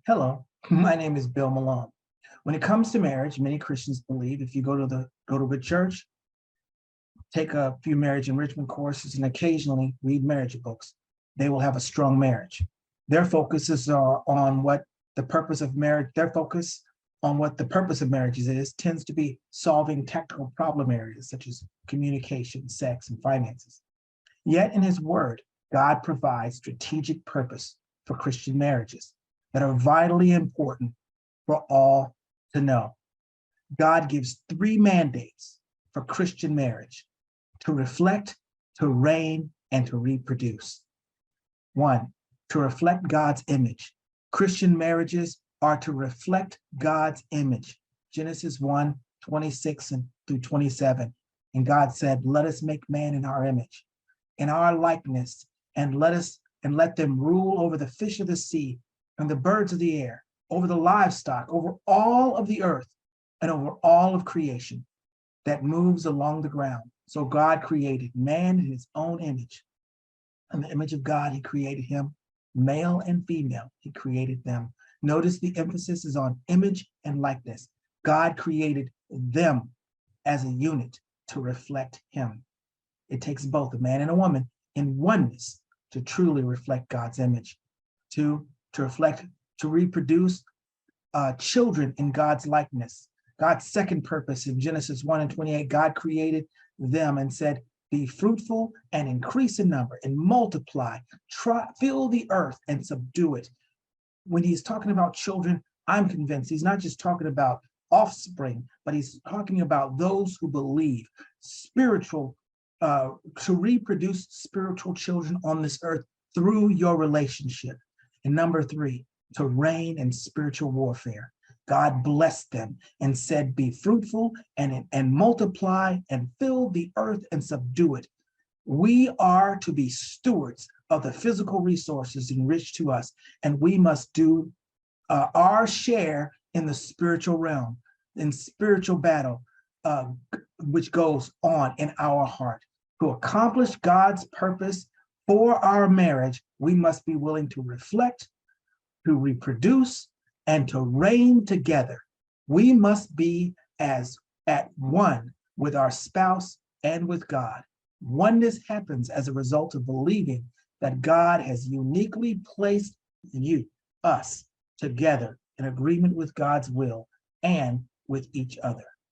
Hello, my name is Bill Malone. When it comes to marriage, many Christians believe if you go to a church, take a few marriage enrichment courses, and occasionally read marriage books, they will have a strong marriage. Their focus is on what the purpose of marriage. Their focus on what the purpose of marriages is tends to be solving technical problem areas such as communication, sex, and finances. Yet in His Word, God provides strategic purpose for Christian marriages that are vitally important for all to know. God gives three mandates for Christian marriage: to reflect, to reign, and to reproduce. One, to reflect God's image. Christian marriages are to reflect God's image. Genesis 1:26 and through 27. And God said, "Let us make man in our image, in our likeness, and let them rule over the fish of the sea and the birds of the air, over the livestock, over all of the earth, and over all of creation that moves along the ground." So God created man in His own image. In the image of God, He created him, male and female, He created them. Notice the emphasis is on image and likeness. God created them as a unit to reflect Him. It takes both a man and a woman in oneness to truly reflect God's image. Two, to reflect, to reproduce children in God's likeness. God's second purpose in Genesis 1:28, God created them and said, "Be fruitful and increase in number and multiply, fill the earth and subdue it." When He's talking about children, I'm convinced He's not just talking about offspring, but He's talking about those who believe, spiritual, to reproduce spiritual children on this earth through your relationship. And number three, to reign in spiritual warfare. God blessed them and said, "Be fruitful and multiply and fill the earth and subdue it." We are to be stewards of the physical resources enriched to us, and we must do our share in the spiritual realm, in spiritual battle, which goes on in our heart. To accomplish God's purpose for our marriage, we must be willing to reflect, to reproduce, and to reign together. We must be as at one with our spouse and with God. Oneness happens as a result of believing that God has uniquely placed us together in agreement with God's will and with each other.